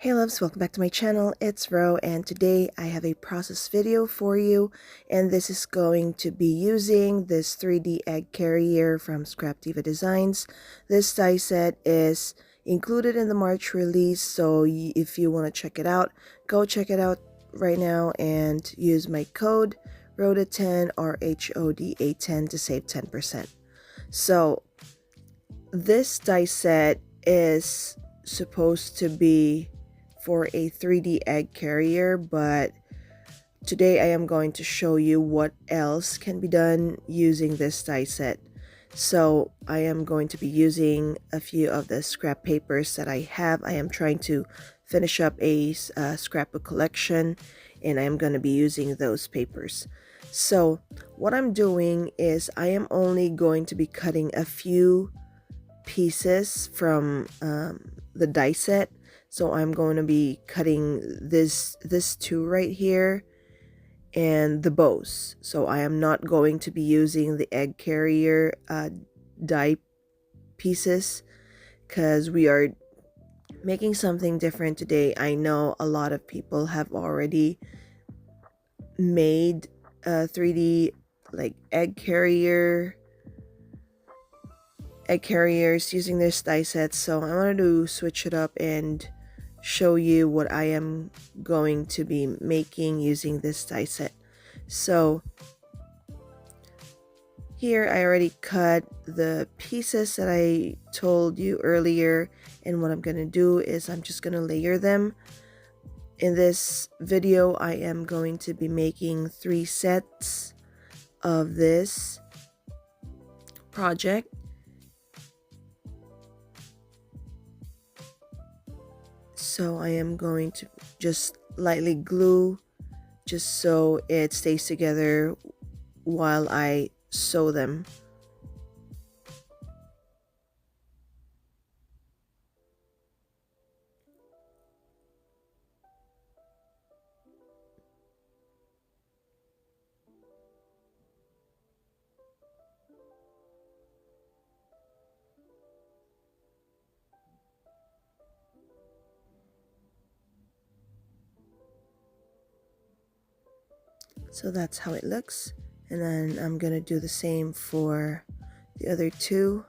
Hey loves, welcome back to my channel. It's Ro, and today I have a process video for you, and this is going to be using this 3D egg carrier from ScrapDivaDesigns. This die set is included in the March release, so if you want to check it out, go check it out right now and use my code RODA10 or HODA10 to save 10%. So this die set is supposed to be for a 3D egg carrier, but today I am going to show you what else can be done using this die set. So I am going to be using a few of the scrap papers that I have. I am trying to finish up a scrapbook collection, and I am going to be using those papers. So what I'm doing is I am only going to be cutting a few pieces from the die set. So I'm going to be cutting this two right here and the bows. So I am not going to be using the egg carrier die pieces because we are making something different today. I know a lot of people have already made a 3D like egg carriers using this die set, so I wanted to switch it up and show you what I am going to be making using this die set. So here I already cut the pieces that I told you earlier, and what I'm going to do is I'm just going to layer them. In this video I am going to be making 3 sets of this project. So I am going to just lightly glue just so it stays together while I sew them. So that's how it looks, and then I'm gonna do the same for the other two.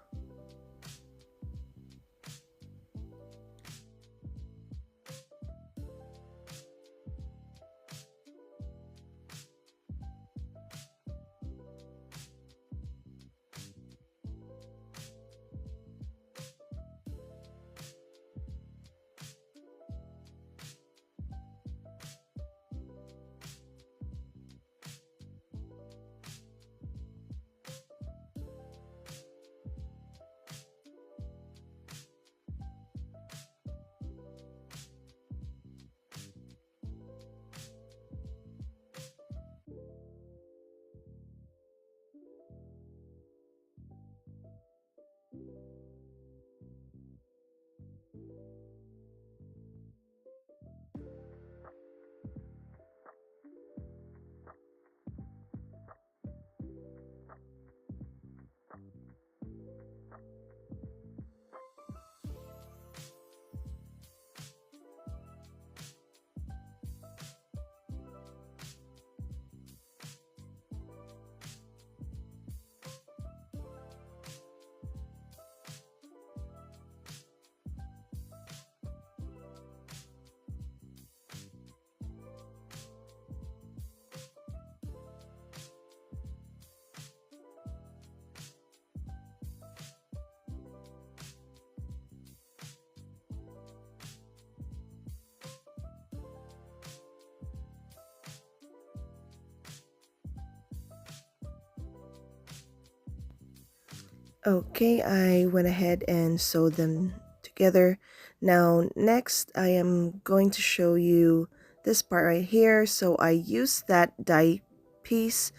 Okay, I went ahead and sewed them together. Now next I am going to show you this part right here. So I used that die piece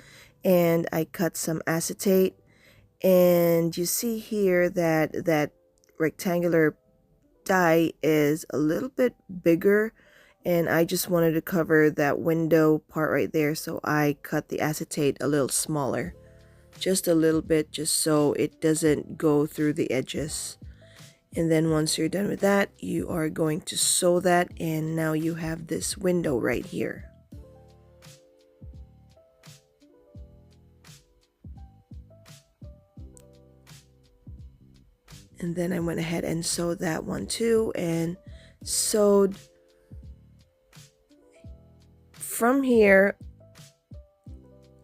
and I cut some acetate, and you see here that that rectangular die is a little bit bigger, and I just wanted to cover that window part right there, so I cut the acetate a little smaller. Just a little bit, just so it doesn't go through the edges. And then once you're done with that, you are going to sew that, and now you have this window right here. And then I went ahead and sewed that one too, and sewed from here.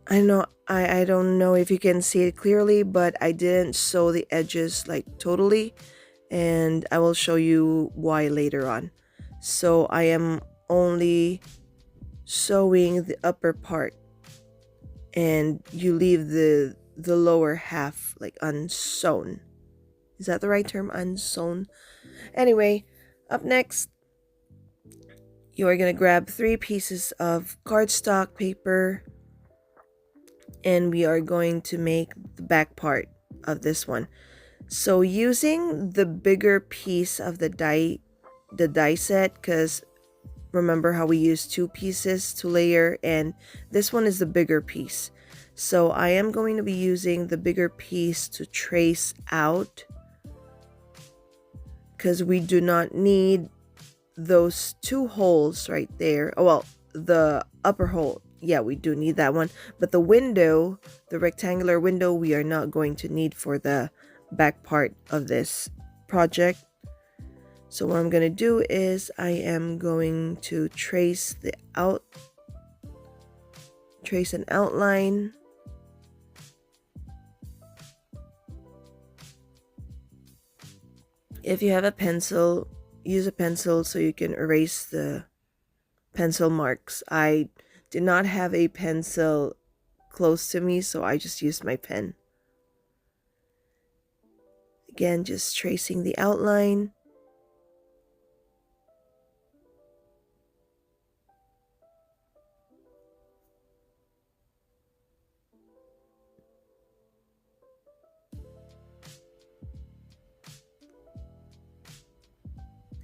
I don't know if you can see it clearly, but I didn't sew the edges like totally, and I will show you why later on. So I am only sewing the upper part, and you leave the lower half like unsewn. Is that the right term? Unsewn? Anyway, up next, you are going to grab 3 pieces of cardstock paper, and we are going to make the back part of this one. So using the bigger piece of the die set, because remember how we used 2 pieces to layer, and this one is the bigger piece. So I am going to be using the bigger piece to trace out, because we do not need those 2 holes right there. Oh, well, the upper hole, yeah, we do need that one, but the window, the rectangular window, we are not going to need for the back part of this project. So what I'm going to do is I am going to trace an outline. If you have a pencil, use a pencil so you can erase the pencil marks. I did not have a pencil close to me, so I just used my pen. Again, just tracing the outline.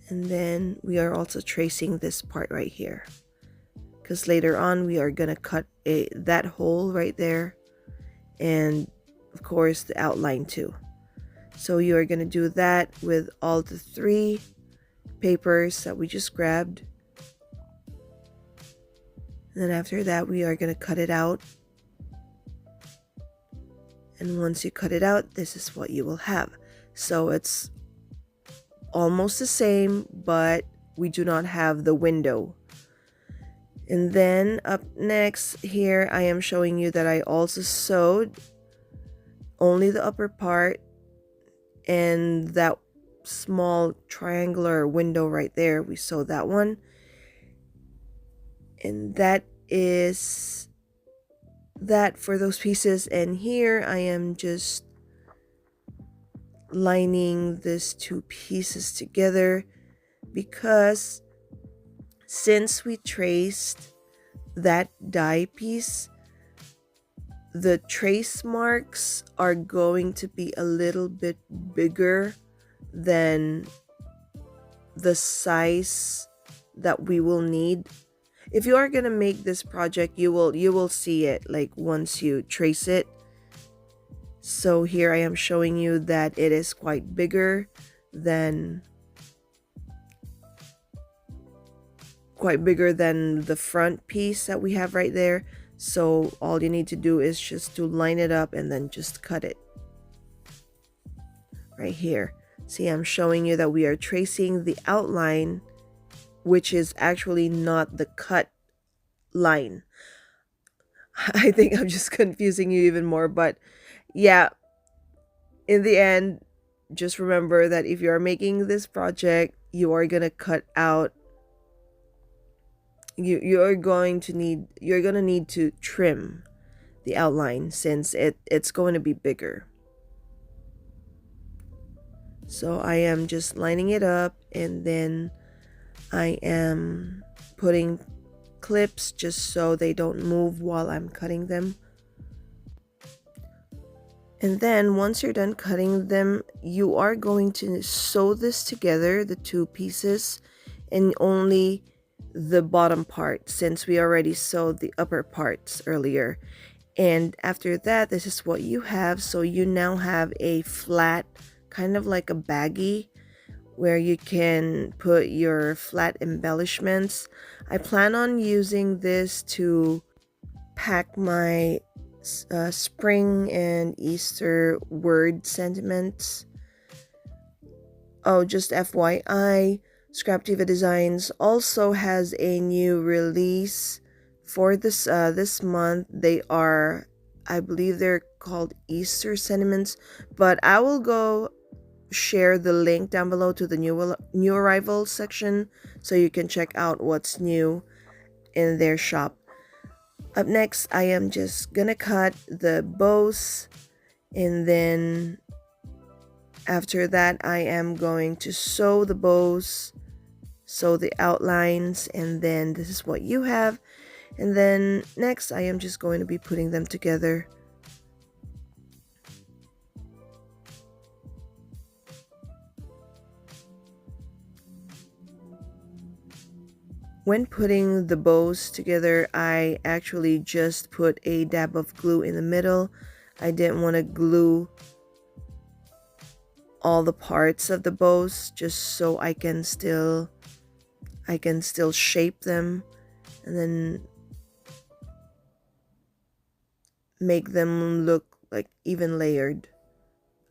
And then we are also tracing this part right here, because later on we are going to cut that hole right there, and of course the outline too. So you are going to do that with all the 3 papers that we just grabbed. And then after that, we are going to cut it out. And once you cut it out, this is what you will have. So it's almost the same, but we do not have the window. And then up next here, I am showing you that I also sewed only the upper part, and that small triangular window right there, we sewed that one. And that is that for those pieces. And here I am just lining these 2 pieces together, because since we traced that die piece, the trace marks are going to be a little bit bigger than the size that we will need. If you are going to make this project, you will see it like once you trace it. So here I am showing you that it is quite bigger than the front piece that we have right there. So all you need to do is just to line it up and then just cut it right here. See, I'm showing you that we are tracing the outline, which is actually not the cut line. I think I'm just confusing you even more, but yeah, in the end, just remember that if you are making this project, you are gonna cut out, you're gonna need to trim the outline, since it's going to be bigger. So I am just lining it up, and then I am putting clips just so they don't move while I'm cutting them. And then once you're done cutting them, you are going to sew this together, the 2 pieces, and only the bottom part, since we already sewed the upper parts earlier. And after that, this is what you have. So you now have a flat, kind of like a baggie. where you can put your flat embellishments. I plan on using this to pack my spring and Easter word sentiments. Oh, just FYI, ScrapDivaDesigns also has a new release for this month. They are, I believe they're called Easter sentiments, but I will go share the link down below to the new arrivals section so you can check out what's new in their shop. Up next, I am just gonna cut the bows, and then after that I am going to sew the bows, sew the outlines, and then this is what you have. And then next I am just going to be putting them together. When putting the bows together, I actually just put a dab of glue in the middle. I didn't want to glue all the parts of the bows, just so I can still shape them and then make them look like even layered.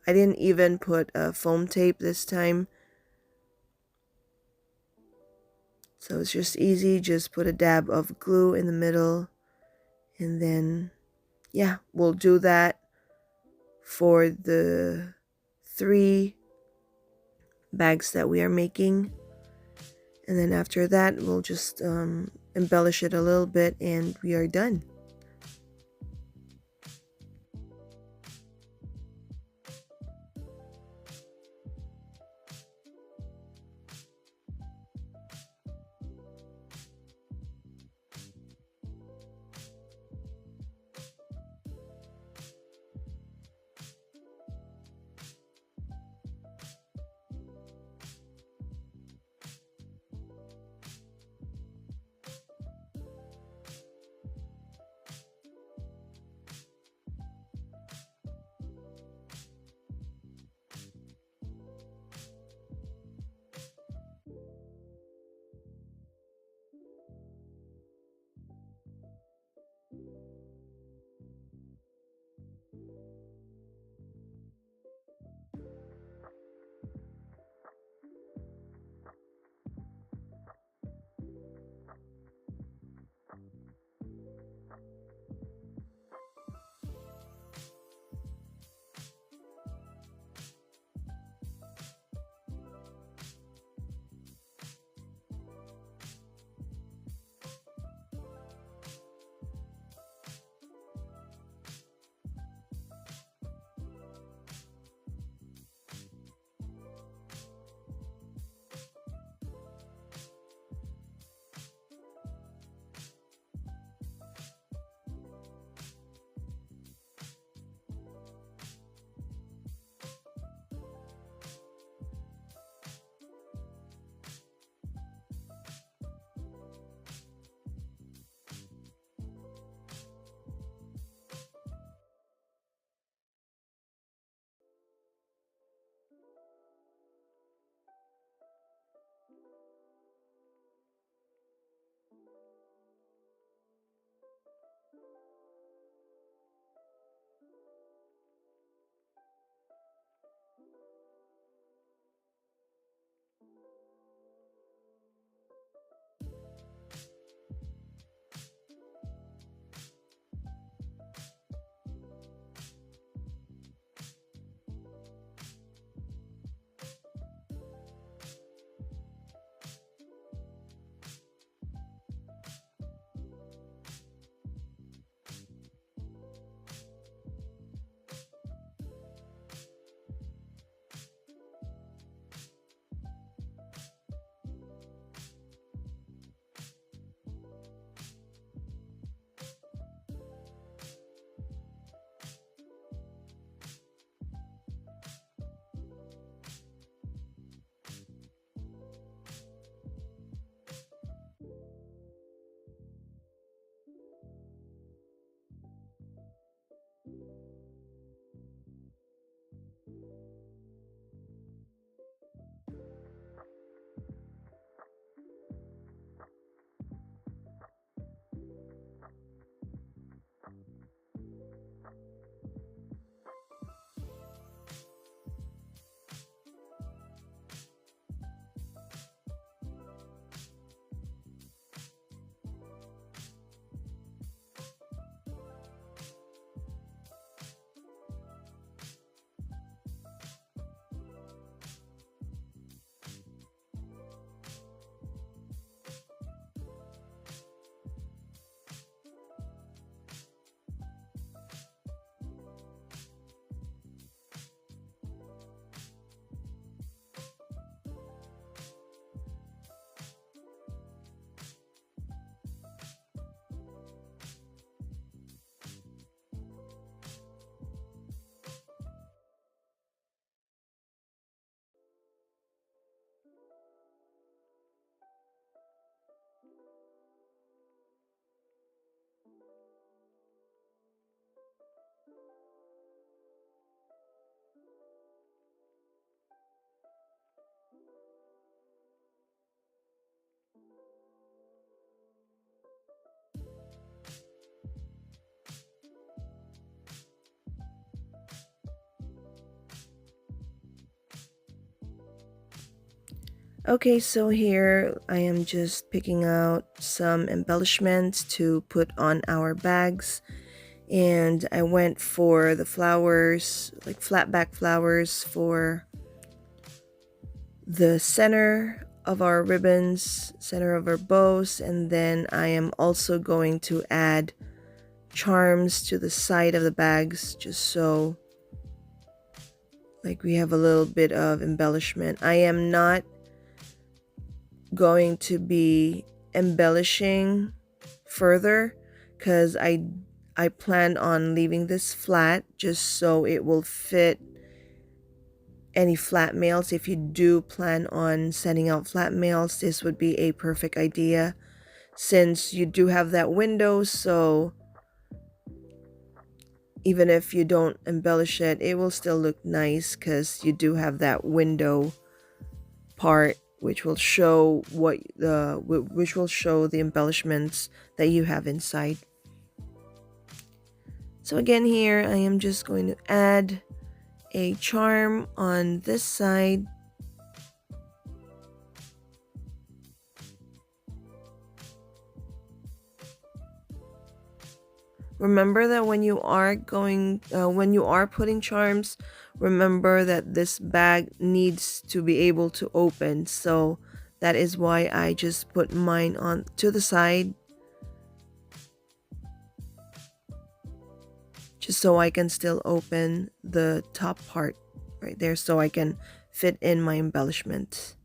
I didn't even put foam tape this time, so it's just easy. Just put a dab of glue in the middle, and then yeah, we'll do that for the 3 bags that we are making. And then after that, we'll just embellish it a little bit and we are done. Okay, so here I am just picking out some embellishments to put on our bags, and I went for the flowers, like flat back flowers for the center of our ribbons, center of our bows, and then I am also going to add charms to the side of the bags just so like we have a little bit of embellishment. I am not going to be embellishing further because I plan on leaving this flat just so it will fit any flat mails. If you do plan on sending out flat mails, this would be a perfect idea since you do have that window, so even if you don't embellish it, it will still look nice because you do have that window part which will show the embellishments that you have inside. So again, here I am just going to add a charm on this side. Remember that when you are putting charms, remember that this bag needs to be able to open. So that is why I just put mine on to the side, just so I can still open the top part right there so I can fit in my embellishment.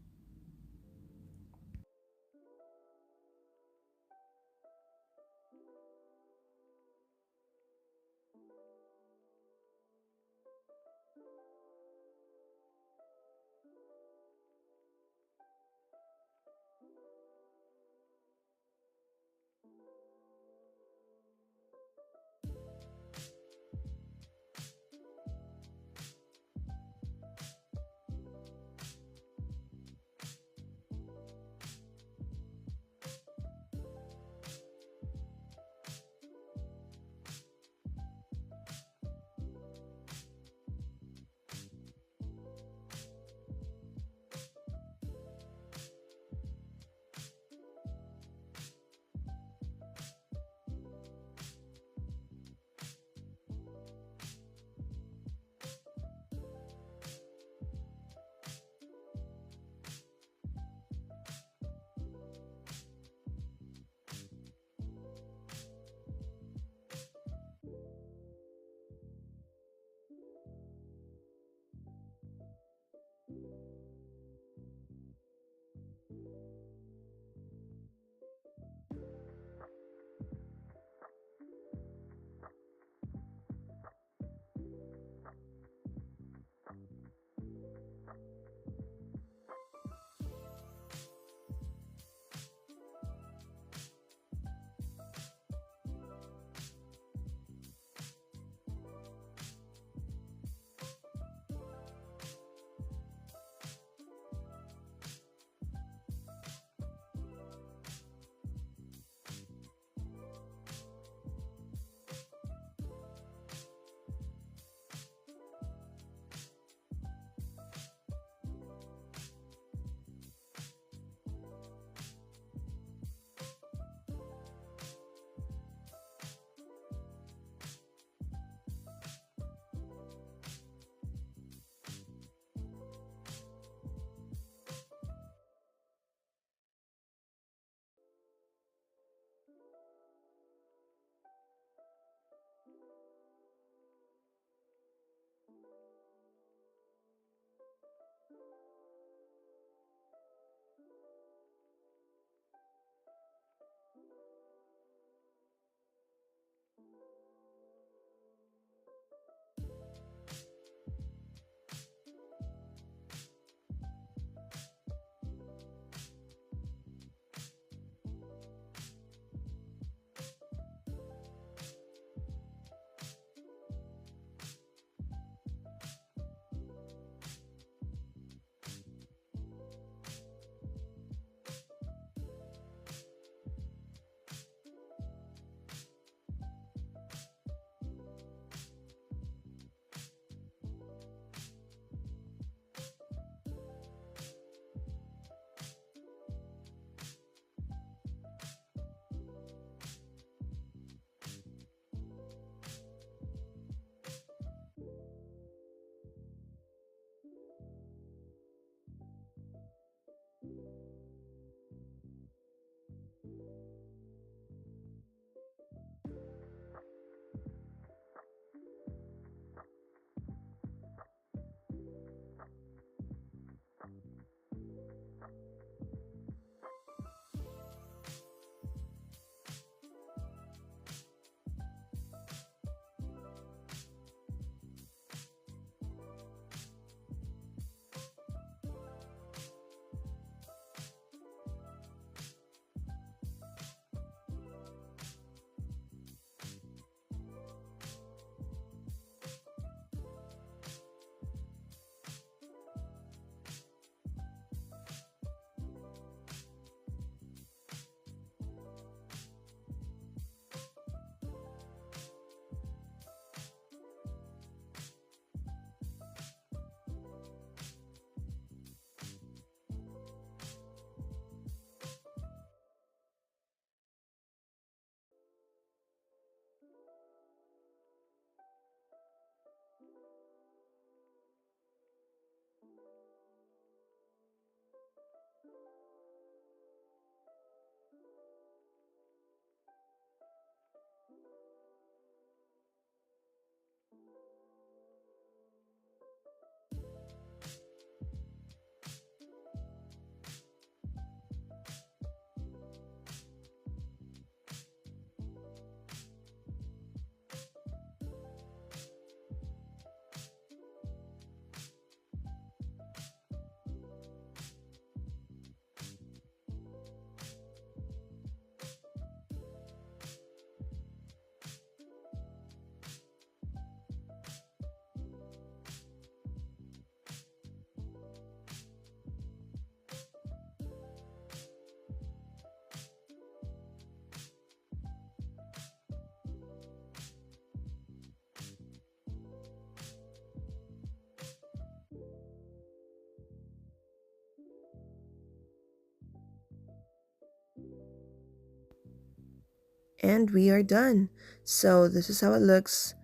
And we are done. So this is how it looks.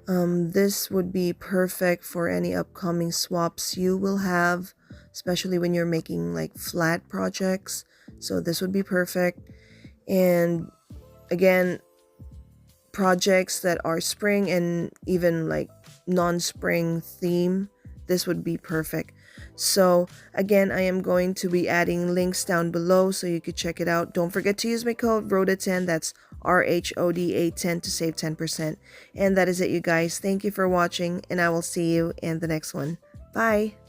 This would be perfect for any upcoming swaps you will have, especially when you're making like flat projects. So this would be perfect. And again, projects that are spring and even like non-spring theme, this would be perfect. So again, I am going to be adding links down below so you could check it out. Don't forget to use my code RHODA10, that's RHODA10 to save 10%. And that is it, you guys. Thank you for watching, and I will see you in the next one. Bye!